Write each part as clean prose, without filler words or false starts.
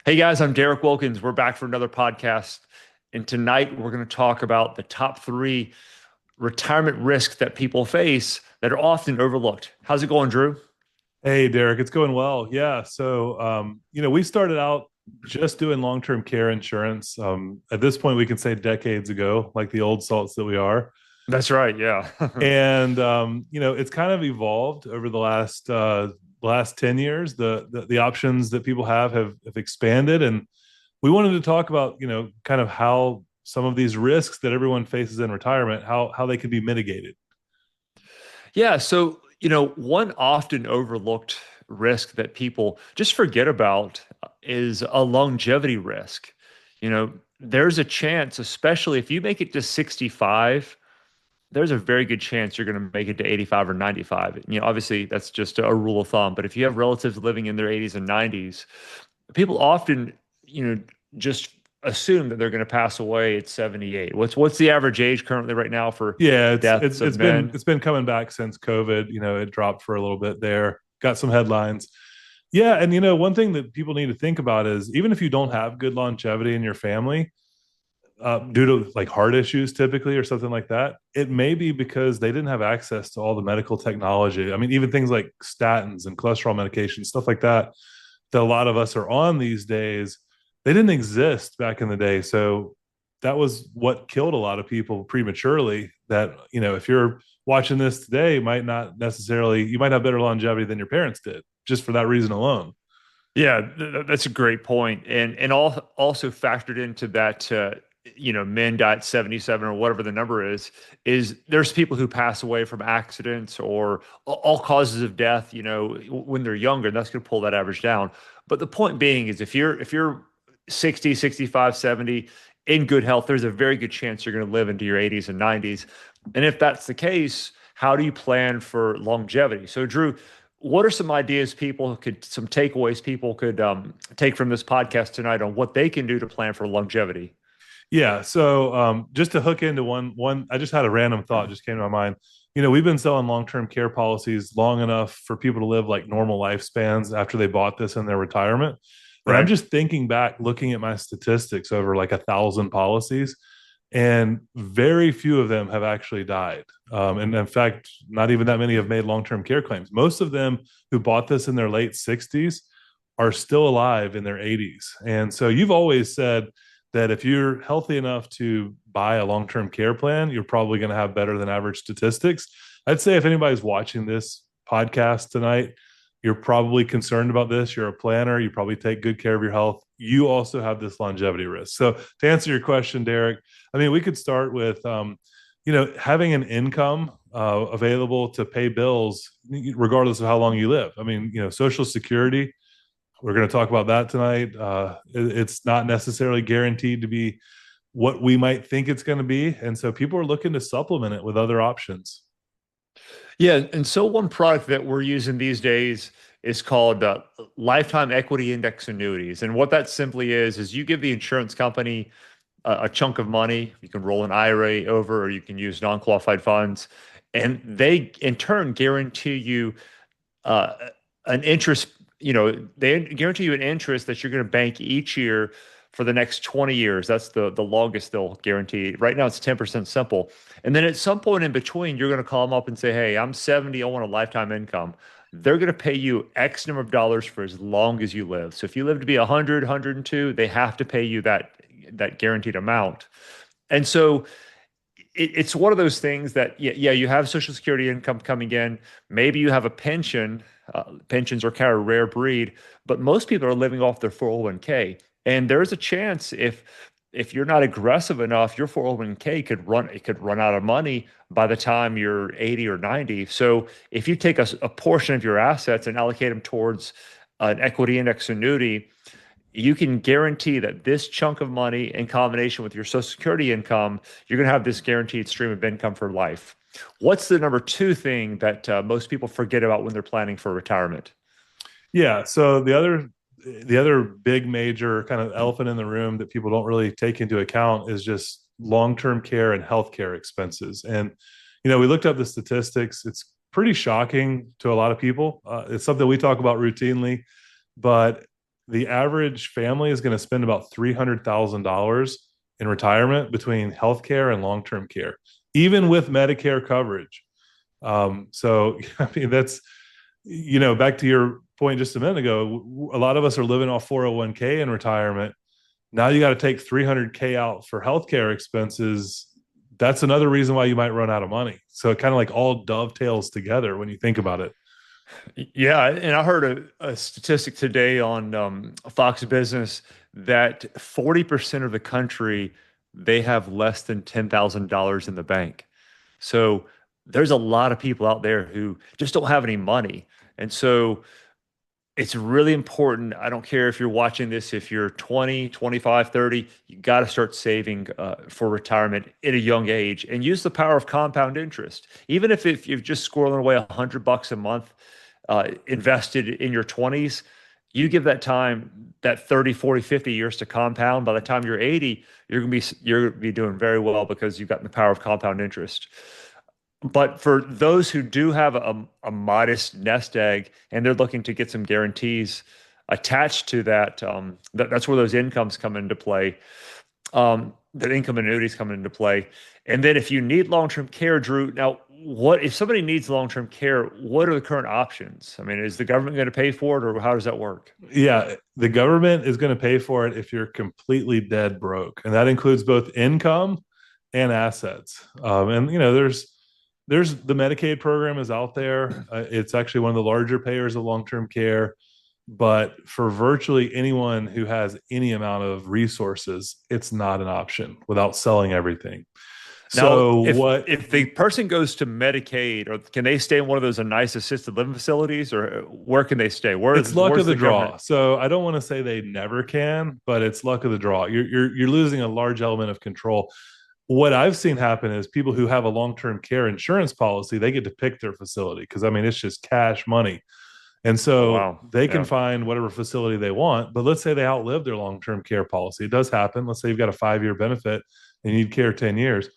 Hey guys, I'm Derek Wilkins. We're back for another podcast. And tonight we're going to talk about the top three retirement risks that people face that are often overlooked. How's it going, Drew? Hey, Derek, it's going well. Yeah. We started out just doing long-term care insurance. At this point, we can say decades ago, like the old salts that we are. That's right. Yeah. It's kind of evolved over the last 10 years. The options that people have expanded. And we wanted to talk about, kind of how some of these risks that everyone faces in retirement, how they can be mitigated. Yeah. One often overlooked risk that people just forget about is a longevity risk. There's a chance, especially if you make it to 65, there's a very good chance you're going to make it to 85 or 95. Obviously that's just a rule of thumb, but if you have relatives living in their 80s and 90s, people often, just assume that they're going to pass away at 78. What's the average age currently right now for Yeah, deaths of men? it's been coming back since COVID. It dropped for a little bit there. Got some headlines. Yeah, and one thing that people need to think about is even if you don't have good longevity in your family, due to like heart issues typically or something like that, it may be because they didn't have access to all the medical technology. I mean, even things like statins and cholesterol medications, stuff like that a lot of us are on these days, they didn't exist back in the day. So that was what killed a lot of people prematurely. That, if you're watching this today, might not necessarily, you might have better longevity than your parents did just for that reason alone. Yeah, that's a great point. Also factored into that, men dot 77 or whatever the number is there's people who pass away from accidents or all causes of death, when they're younger, and that's going to pull that average down. But the point being is if you're 60, 65, 70 in good health, there's a very good chance you're going to live into your 80s and 90s. And if that's the case, how do you plan for longevity? So, Drew, what are some ideas some takeaways people could take from this podcast tonight on what they can do to plan for longevity? Yeah. Just to hook into one, I just had a random thought just came to my mind. We've been selling long-term care policies long enough for people to live like normal lifespans after they bought this in their retirement. And I'm Right. just thinking back, looking at my statistics over like 1,000 policies, and very few of them have actually died. And in fact, not even that many have made long-term care claims. Most of them who bought this in their late 60s are still alive in their 80s. And so you've always said that if you're healthy enough to buy a long-term care plan, you're probably going to have better than average statistics. I'd say if anybody's watching this podcast tonight, you're probably concerned about this. You're a planner. You probably take good care of your health. You also have this longevity risk. So to answer your question, Derek, I mean, we could start with, having an income available to pay bills, regardless of how long you live. I mean, Social Security, we're going to talk about that tonight. It's not necessarily guaranteed to be what we might think it's going to be. And so people are looking to supplement it with other options. Yeah, and so one product that we're using these days is called lifetime equity index annuities. And what that simply is you give the insurance company a chunk of money. You can roll an IRA over, or you can use non-qualified funds, and they in turn guarantee you uh, an interest. They guarantee you an interest that you're going to bank each year for the next 20 years. That's the longest they'll guarantee. Right now, it's 10% simple. And then at some point in between, you're going to call them up and say, "Hey, I'm 70. I want a lifetime income." They're going to pay you X number of dollars for as long as you live. So if you live to be 100, 102, they have to pay you that guaranteed amount. And so it's one of those things that, yeah, you have Social Security income coming in. Maybe you have a pension. Pensions are kind of a rare breed, but most people are living off their 401k. And there is a chance if you're not aggressive enough, your 401k could run out of money by the time you're 80 or 90. So if you take a portion of your assets and allocate them towards an equity index annuity, you can guarantee that this chunk of money in combination with your Social Security income, you're going to have this guaranteed stream of income for life. What's the number two thing that most people forget about when they're planning for retirement? Yeah. So the other big major kind of elephant in the room that people don't really take into account is just long-term care and healthcare expenses. And we looked up the statistics. It's pretty shocking to a lot of people. It's something we talk about routinely, but the average family is going to spend about $300,000 in retirement between healthcare and long-term care, even with Medicare coverage. So I mean, that's, back to your point just a minute ago, a lot of us are living off 401k in retirement. Now you got to take 300k out for healthcare expenses. That's another reason why you might run out of money. So it kind of like all dovetails together when you think about it. Yeah, and I heard a statistic today on Fox Business that 40% of the country they have less than $10,000 in the bank. So there's a lot of people out there who just don't have any money. And so it's really important. I don't care if you're watching this, if you're 20, 25, 30, you got to start saving for retirement at a young age and use the power of compound interest. Even if you're just squirreling away $100 a month invested in your 20s, you give that time, that 30, 40, 50 years to compound. By the time you're 80, you're going to be doing very well because you've got the power of compound interest. But for those who do have a modest nest egg and they're looking to get some guarantees attached to that, that's where those incomes come into play. That income annuities come into play. And then if you need long-term care, Drew, now what if somebody needs long-term care, what are the current options? I mean, is the government going to pay for it or how does that work? Yeah, the government is going to pay for it if you're completely dead broke, and that includes both income and assets. And there's the Medicaid program is out there. It's actually one of the larger payers of long-term care, but for virtually anyone who has any amount of resources, it's not an option without selling everything. Now, So if what if the person goes to Medicaid, or can they stay in one of those nice assisted living facilities, or where can they stay? It's luck of Where's the the draw. government? So I don't want to say they never can, but it's luck of the draw. You're losing a large element of control. What I've seen happen is people who have a long-term care insurance policy, they get to pick their facility because I mean it's just cash money. And Oh so wow, they can yeah. find whatever facility they want. But let's say they outlive their long-term care policy. It does happen. Let's say you've got a 5-year benefit and you need care 10 years.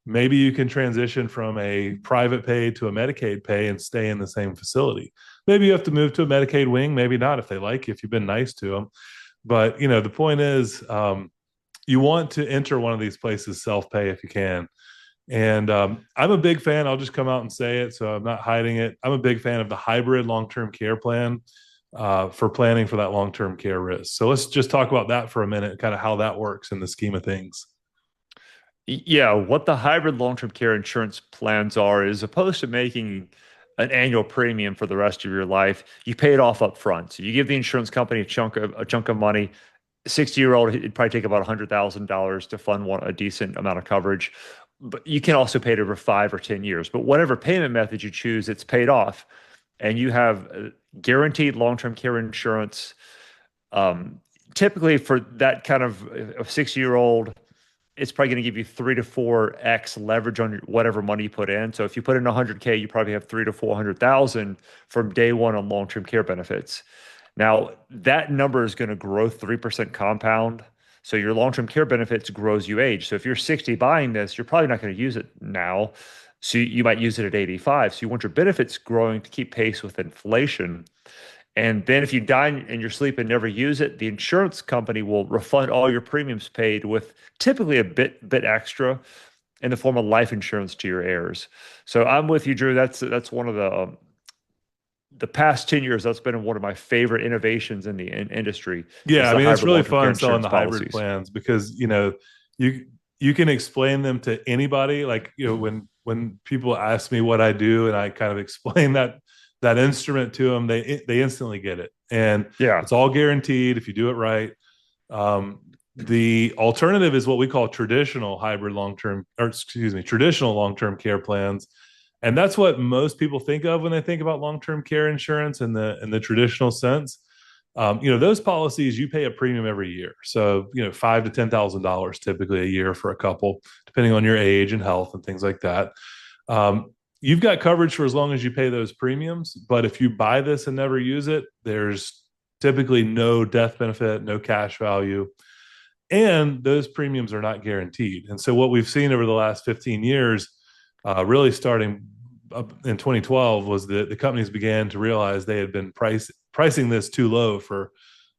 Maybe you can transition from a private pay to a Medicaid pay and stay in the same facility. Maybe you have to move to a Medicaid wing, maybe not if they like you, if you've been nice to them. But the point is, you want to enter one of these places self-pay if you can. And I'm a big fan. I'll just come out and say it, so I'm not hiding it. I'm a big fan of the hybrid long-term care plan for planning for that long-term care risk. So let's just talk about that for a minute, kind of how that works in the scheme of things. Yeah, what the hybrid long-term care insurance plans are is opposed to making an annual premium for the rest of your life, you pay it off up front. So you give the insurance company a chunk of money. 60-year-old, it'd probably take about $100,000 to fund a decent amount of coverage. But you can also pay it over 5 or 10 years. But whatever payment method you choose, it's paid off. And you have guaranteed long-term care insurance. Um, Typically for that kind of a 60-year-old, it's probably going to give you 3 to 4x leverage on whatever money you put in. So if you put in 100K, you probably have 3 to 400,000 from day one on long-term care benefits. Now that number is going to grow 3% compound. So your long-term care benefits grow as you age. So if you're 60 buying this, you're probably not going to use it now. So you might use it at 85. So you want your benefits growing to keep pace with inflation. And then if you die in your sleep and never use it, the insurance company will refund all your premiums paid with typically a bit extra in the form of life insurance to your heirs. So I'm with you, Drew. That's one of the past 10 years. That's been one of my favorite innovations in the industry Yeah, is I the mean it's hybrid really long-term care fun selling insurance the hybrid policies. plans because you you can explain them to anybody. Like when people ask me what I do and I kind of explain that instrument to them, they instantly get it, and Yeah. it's all guaranteed if you do it right. Um, the alternative is what we call traditional hybrid long term, or excuse me, traditional long term care plans. And that's what most people think of when they think about long term care insurance in the traditional sense. Those policies you pay a premium every year, so $5,000 to $10,000 typically a year for a couple, depending on your age and health and things like that. You've got coverage for as long as you pay those premiums, but if you buy this and never use it, there's typically no death benefit, no cash value, and those premiums are not guaranteed. And so what we've seen over the last 15 years, really starting up in 2012, was that the companies began to realize they had been pricing this too low for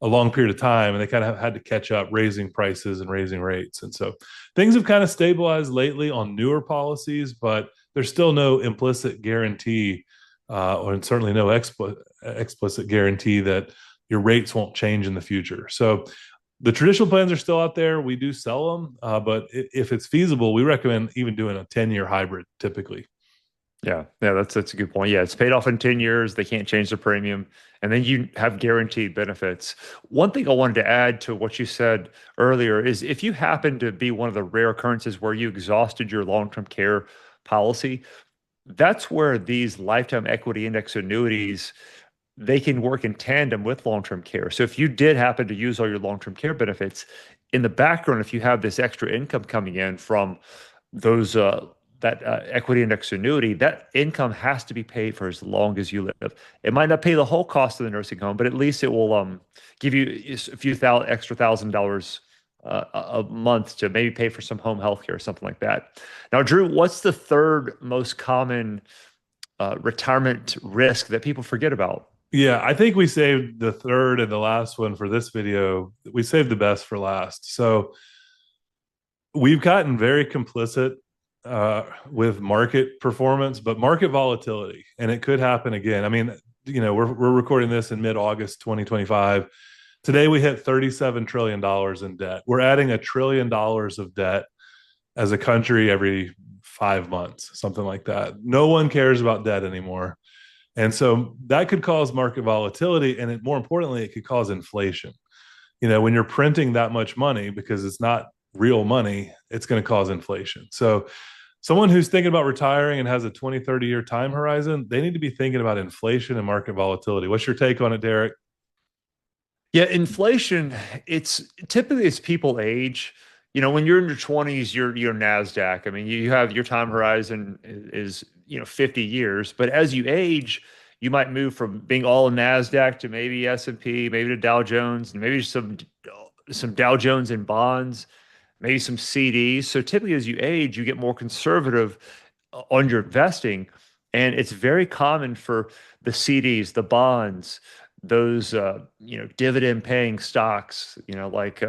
a long period of time, and they kind of had to catch up, raising prices and raising rates. And so things have kind of stabilized lately on newer policies, but there's still no implicit guarantee, or certainly no explicit guarantee that your rates won't change in the future. So the traditional plans are still out there. We do sell them, but if it's feasible, we recommend even doing a 10-year hybrid typically. Yeah, yeah, that's a good point. Yeah, it's paid off in 10 years. They can't change the premium. And then you have guaranteed benefits. One thing I wanted to add to what you said earlier is if you happen to be one of the rare occurrences where you exhausted your long-term care policy, that's where these lifetime equity index annuities they can work in tandem with long-term care. So if you did happen to use all your long-term care benefits in the background, if you have this extra income coming in from those that equity index annuity, that income has to be paid for as long as you live. It might not pay the whole cost of the nursing home, but at least it will give you a few extra $1,000 a month to maybe pay for some home health care or something like that. Now, Drew, what's the third most common retirement risk that people forget about? Yeah, I think we saved the third and the last one for this video. We saved the best for last. So we've gotten very complicit with market performance, but market volatility, and it could happen again. I mean, we're recording this in mid-August 2025. Today we hit $37 trillion in debt. We're adding $1 trillion of debt as a country every 5 months, something like that. No one cares about debt anymore. And so that could cause market volatility. And more importantly, it could cause inflation. When you're printing that much money because it's not real money, it's going to cause inflation. So someone who's thinking about retiring and has a 20, 30-year time horizon, they need to be thinking about inflation and market volatility. What's your take on it, Derek? Yeah, inflation, it's typically as people age, when you're in your 20s, you're NASDAQ. I mean, you have your time horizon is, 50 years, but as you age, you might move from being all NASDAQ to maybe S&P, maybe to Dow Jones, and maybe some Dow Jones in bonds, maybe some CDs. So typically as you age, you get more conservative on your investing. And it's very common for the CDs, the bonds, those dividend paying stocks, like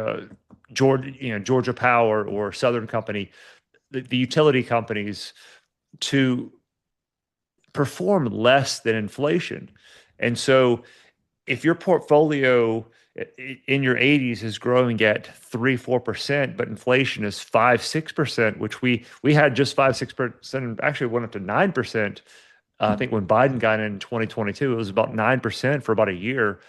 Georgia Power or Southern Company, the utility companies to perform less than inflation. And so if your portfolio in your 80s is growing at 3-4%, but inflation is 5-6%, which we had just 5-6%, actually went up to 9%. I think when Biden got in 2022, it was about 9% for about a year.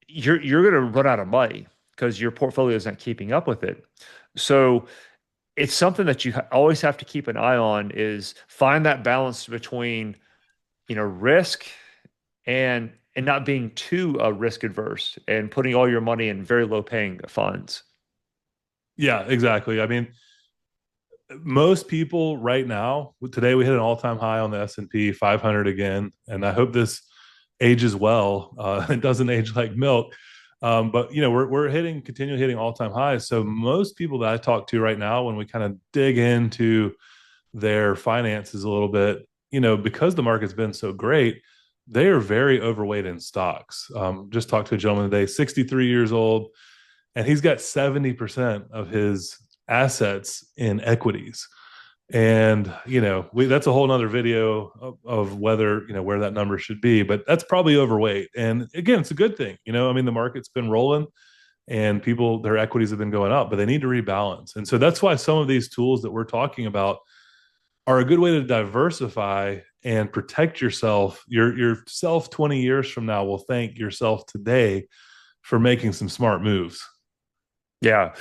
You're going to run out of money because your portfolio isn't keeping up with it. So it's something that you always have to keep an eye on is find that balance between, risk and not being too risk adverse and putting all your money in very low paying funds. Yeah, exactly. I mean, most people right now, today we hit an all-time high on the S&P 500 again, and I hope this ages well. It doesn't age like milk. But we're continuing hitting all-time highs. So most people that I talk to right now, when we kind of dig into their finances a little bit, because the market's been so great, they are very overweight in stocks. Just talked to a gentleman today, 63 years old, and he's got 70% of his assets in equities. And that's a whole nother video of whether where that number should be, but that's probably overweight. And again, it's a good thing. I mean, the market's been rolling and their equities have been going up, but they need to rebalance. And so that's why some of these tools that we're talking about are a good way to diversify and protect yourself. Yourself 20 years from now will thank yourself today for making some smart moves. Yeah.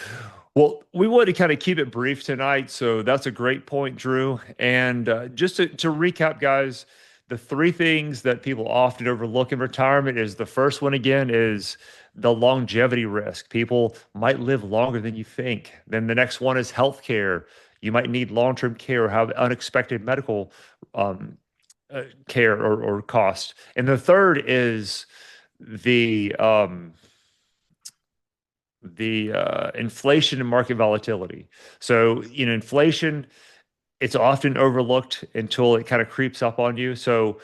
Well, we wanted to kind of keep it brief tonight. So that's a great point, Drew. And just to recap, guys, the three things that people often overlook in retirement is the first one, again, is the longevity risk. People might live longer than you think. Then the next one is healthcare. You might need long-term care or have unexpected medical um, care or cost. And the third is the inflation and market volatility. So, inflation, it's often overlooked until it kind of creeps up on you. So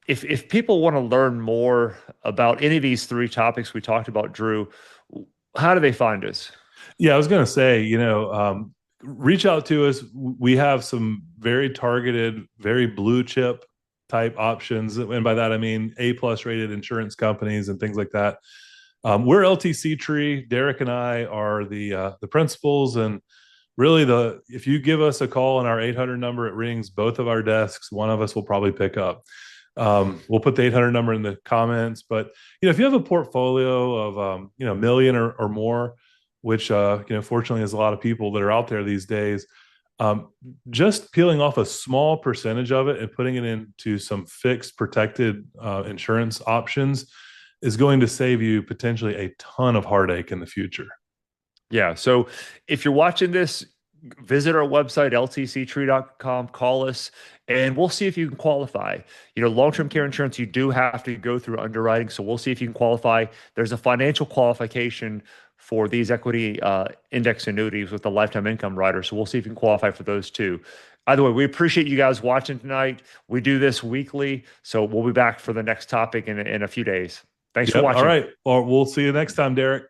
if people want to learn more about any of these three topics we talked about, Drew, how do they find us? Yeah, I was going to say, reach out to us. We have some very targeted, very blue chip type options. And by that, I mean A plus rated insurance companies and things like that. We're LTC Tree. Derek and I are the principals, and really the if you give us a call on our 800 number, it rings both of our desks. One of us will probably pick up. We'll put the 800 number in the comments, but if you have a portfolio of million or more, which fortunately is a lot of people that are out there these days, um, just peeling off a small percentage of it and putting it into some fixed protected insurance options is going to save you potentially a ton of heartache in the future. Yeah. So if you're watching this, visit our website, ltctree.com, call us, and we'll see if you can qualify. Long-term care insurance, you do have to go through underwriting. So we'll see if you can qualify. There's a financial qualification for these equity index annuities with the lifetime income rider. So we'll see if you can qualify for those too. Either way, we appreciate you guys watching tonight. We do this weekly. So we'll be back for the next topic in a few days. Thanks for Yep. All watching. right. Or we'll see you next time, Derek.